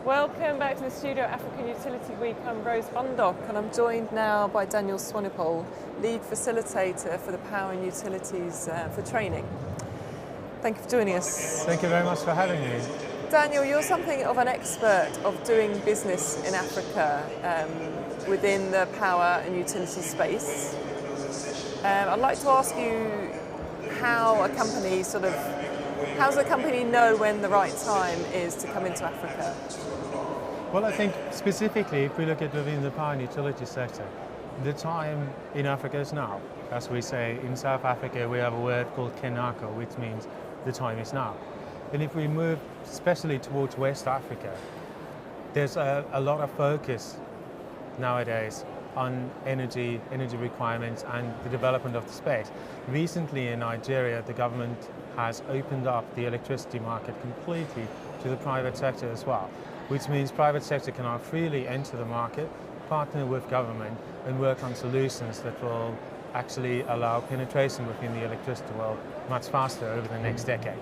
Welcome back to the studio at African Utility Week. I'm Rose Bundock and I'm joined now by Daniel Swanepoel, lead facilitator for the Power and Utilities for training. Thank you for joining us. Thank you very much for having me. Daniel, you're something of an expert of doing business in Africa within the power and utility space. I'd like to ask you how a company how does a company know when the right time is to come into Africa? Well, I think specifically if we look at within the power and utility sector, the time in Africa is now. As we say, in South Africa we have a word called kenako, which means the time is now. And if we move especially towards West Africa, there's a lot of focus nowadays on energy requirements and the development of the space. Recently in Nigeria, the government has opened up the electricity market completely to the private sector as well, which means private sector can now freely enter the market, partner with government and work on solutions that will actually allow penetration within the electricity world much faster over the next decade.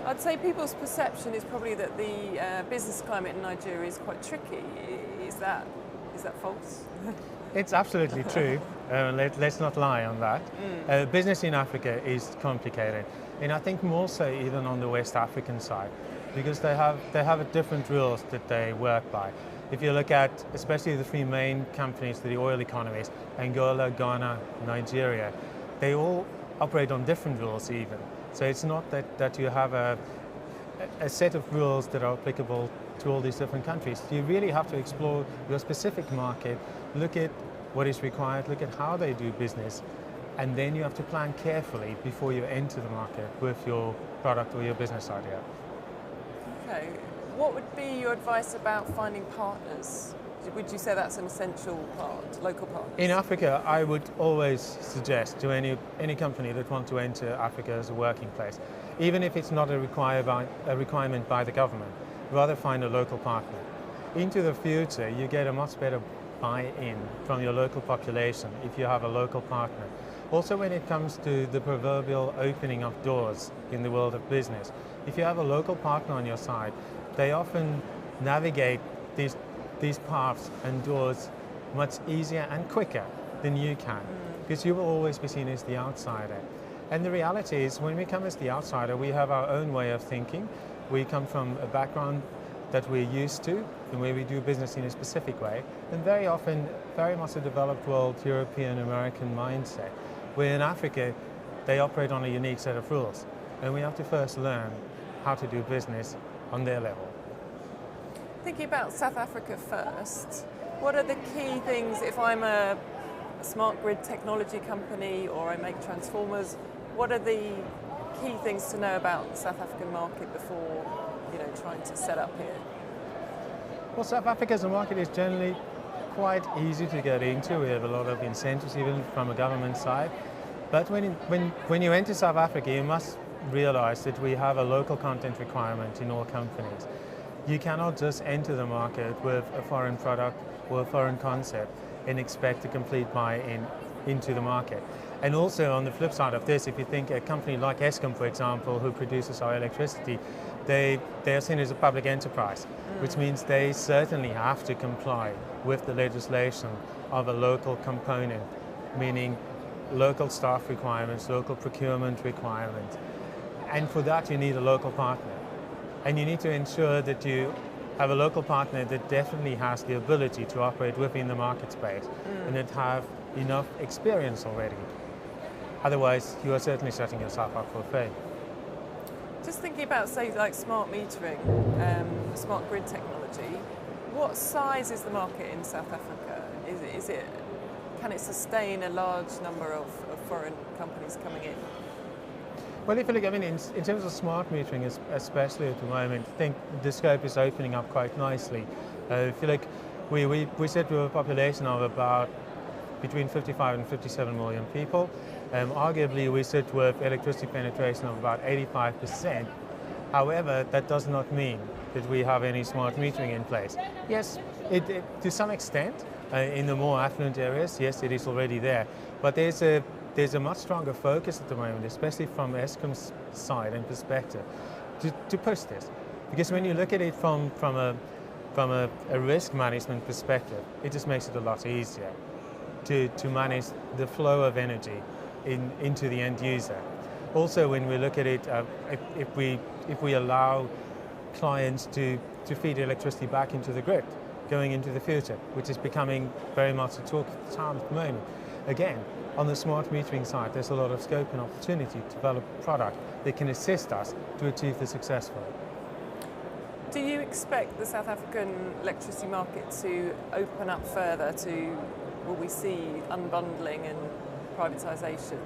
I'd say people's perception is probably that the business climate in Nigeria is quite tricky. Is that false? It's absolutely true. Let's not lie on that. Business in Africa is complicated, and I think more so even on the West African side, because they have different rules that they work by. If you look at especially the three main companies, the oil economies, Angola, Ghana, Nigeria, they all operate on different rules even. So it's not that you have a set of rules that are applicable to all these different countries. You really have to explore your specific market, look at what is required, look at how they do business, and then you have to plan carefully before you enter the market with your product or your business idea. Okay. What would be your advice about finding partners? Would you say that's an essential part, local partners? In Africa, I would always suggest to any company that wants to enter Africa as a working place, even if it's not a requirement by the government, rather find a local partner. Into the future, you get a much better buy-in from your local population if you have a local partner. Also, when it comes to the proverbial opening of doors in the world of business, if you have a local partner on your side, they often navigate these paths and doors much easier and quicker than you can, because you will always be seen as the outsider. And the reality is, when we come as the outsider, we have our own way of thinking. We come from a background that we're used to and where we do business in a specific way, and very often very much a developed world European American mindset, where in Africa they operate on a unique set of rules, and we have to first learn how to do business on their level. Thinking about South Africa first, what are the key things if I'm a smart grid technology company or I make transformers, what are the key things to know about the South African market before trying to set up here? Well, South Africa as a market is generally quite easy to get into. We have a lot of incentives even from a government side. But when you enter South Africa, you must realize that we have a local content requirement in all companies. You cannot just enter the market with a foreign product or a foreign concept and expect a complete buy-in into the market. And also on the flip side of this, if you think a company like Eskom, for example, who produces our electricity, they are seen as a public enterprise, which means they certainly have to comply with the legislation of a local component, meaning local staff requirements, local procurement requirements. And for that you need a local partner. And you need to ensure that you have a local partner that definitely has the ability to operate within the market space and that have enough experience already. Otherwise, you are certainly setting yourself up for failure. Just thinking about, say, like smart metering, smart grid technology, what size is the market in South Africa? Can it sustain a large number of foreign companies coming in? Well, if you look, in terms of smart metering, especially at the moment, I think the scope is opening up quite nicely. If you look, we sit with a population of about between 55 and 57 million people. Arguably, we sit with electricity penetration of about 85%. However, that does not mean that we have any smart metering in place. Yes, to some extent, in the more affluent areas, yes, it is already there. But there's a much stronger focus at the moment, especially from Eskom's side and perspective, to push this. Because when you look at it from a from a risk management perspective, it just makes it a lot easier to manage the flow of energy into the end user. Also, when we look at it, if we allow clients to feed electricity back into the grid, going into the future, which is becoming very much a talk of the town at the moment. Again, on the smart metering side, there's a lot of scope and opportunity to develop a product that can assist us to achieve this successfully. Do you expect the South African electricity market to open up further to, will we see unbundling and privatisation?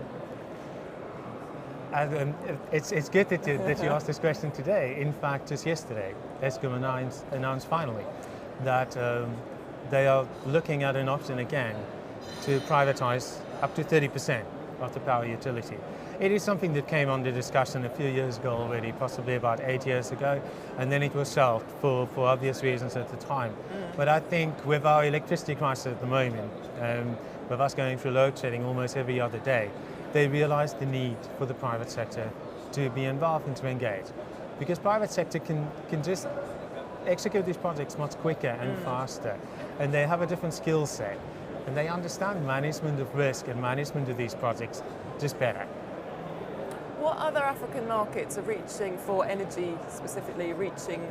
It's good that you asked this question today. In fact, just yesterday, Eskom announced finally that they are looking at an option again to privatise up to 30% of the power utility. It is something that came under discussion a few years ago already, possibly about 8 years ago, and then it was shelved for obvious reasons at the time. But I think with our electricity crisis at the moment, with us going through load shedding almost every other day, they realised the need for the private sector to be involved and to engage. Because private sector can just execute these projects much quicker and faster, and they have a different skill set, and they understand management of risk and management of these projects just better. What other African markets are reaching for energy, specifically reaching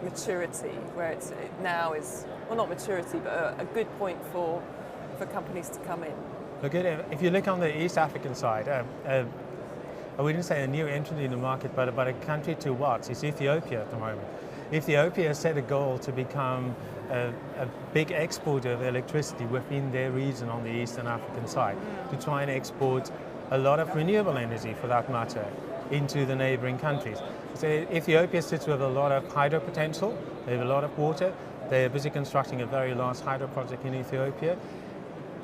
maturity, where it now is, well, not maturity, but a good point for companies to come in? Look, if you look on the East African side, I wouldn't say a new entrant in the market, but a country to watch is Ethiopia at the moment. Ethiopia has set a goal to become a big exporter of electricity within their region on the Eastern African side, to try and export a lot of renewable energy, for that matter, into the neighboring countries. So Ethiopia sits with a lot of hydro potential, they have a lot of water, they are busy constructing a very large hydro project in Ethiopia,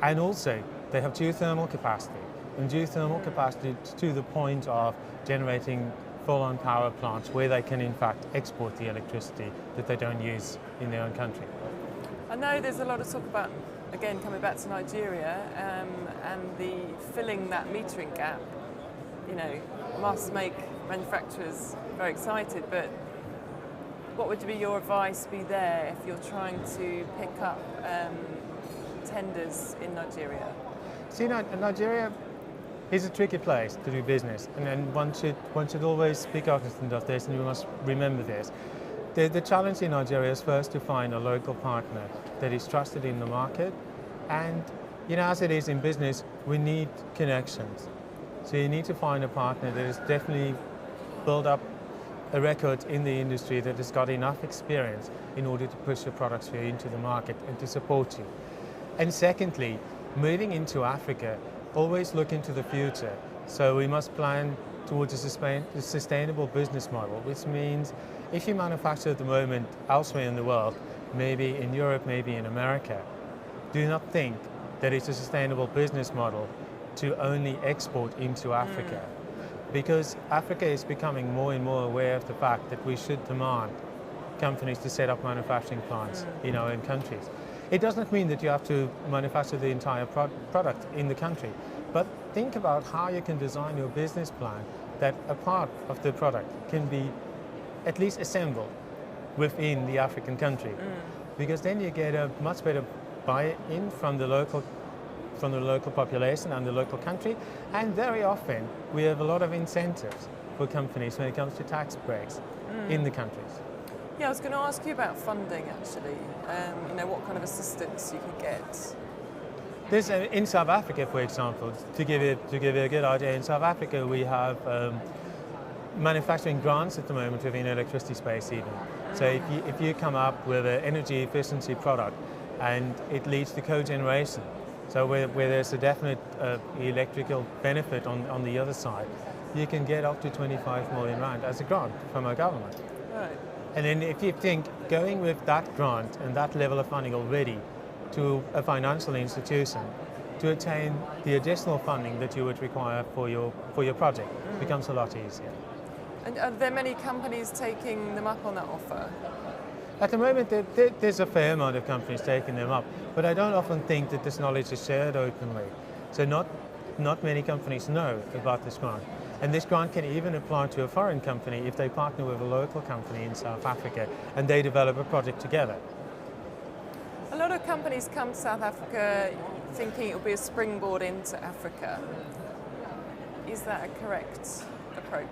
and also they have geothermal capacity, and geothermal capacity to the point of generating full-on power plants where they can in fact export the electricity that they don't use in their own country. I know there's a lot of talk about, again, coming back to Nigeria, and the filling that metering gap, you know, must make manufacturers very excited, but what would be your advice be there if you're trying to pick up tenders in Nigeria? See, Nigeria is a tricky place to do business, and then one should always speak cognizant of this, and you must remember this. The challenge in Nigeria is first to find a local partner that is trusted in the market, and you know, as it is in business, we need connections. So you need to find a partner that has definitely built up a record in the industry, that has got enough experience in order to push your products into the market and to support you. And secondly, moving into Africa, always look into the future. So we must plan towards a sustainable business model, which means if you manufacture at the moment elsewhere in the world, maybe in Europe, maybe in America, do not think that it's a sustainable business model to only export into Africa. Because Africa is becoming more and more aware of the fact that we should demand companies to set up manufacturing plants in our own countries. It doesn't mean that you have to manufacture the entire product in the country, but think about how you can design your business plan that a part of the product can be at least assembled within the African country, because then you get a much better buy-in from the local population and the local country, and very often we have a lot of incentives for companies when it comes to tax breaks in the countries. Yeah, I was going to ask you about funding actually. You know, what kind of assistance you could get. There's in South Africa, for example, to give you a good idea. In South Africa, we have manufacturing grants at the moment within the electricity space even. So if you come up with an energy efficiency product and it leads to cogeneration, so where there's a definite electrical benefit on the other side, you can get up to 25 million rand as a grant from our government. Right. And then if you think going with that grant and that level of funding already to a financial institution to attain the additional funding that you would require for your project becomes a lot easier. And are there many companies taking them up on that offer? At the moment, there's a fair amount of companies taking them up, but I don't often think that this knowledge is shared openly. So not many companies know about this grant. And this grant can even apply to a foreign company if they partner with a local company in South Africa and they develop a project together. A lot of companies come to South Africa thinking it will be a springboard into Africa. Is that a correct approach?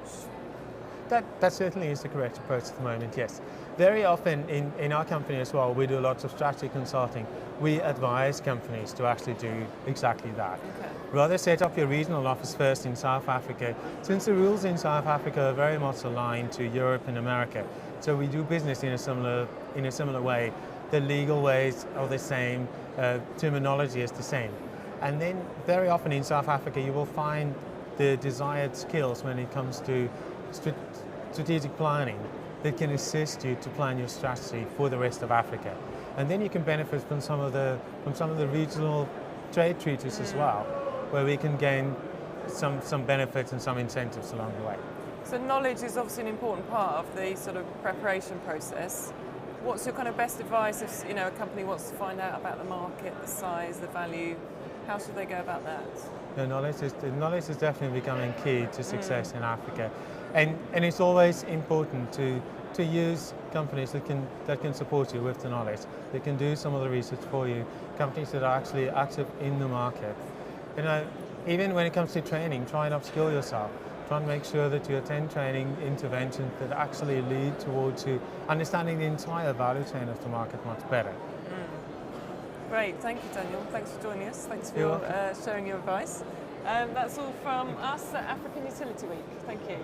That certainly is the correct approach at the moment, yes. Very often in our company as well, we do lots of strategy consulting. We advise companies to actually do exactly that. Okay. Rather set up your regional office first in South Africa, since the rules in South Africa are very much aligned to Europe and America. So we do business in a similar way. The legal ways are the same, terminology is the same. And then very often in South Africa you will find the desired skills when it comes to strategic planning that can assist you to plan your strategy for the rest of Africa. And then you can benefit from some of the regional trade treaties as well, where we can gain some benefits and some incentives along the way. So knowledge is obviously an important part of the sort of preparation process. What's your kind of best advice if a company wants to find out about the market, the size, the value? How should they go about that? The knowledge is definitely becoming key to success in Africa, and it's always important to use companies that can support you with the knowledge. They can do some of the research for you. Companies that are actually active in the market. Even when it comes to training, try and upskill yourself. Try and make sure that you attend training interventions that actually lead towards you understanding the entire value chain of the market much better. Great, thank you, Daniel. Thanks for joining us. Thanks for sharing your advice. That's all from us at African Utility Week. Thank you.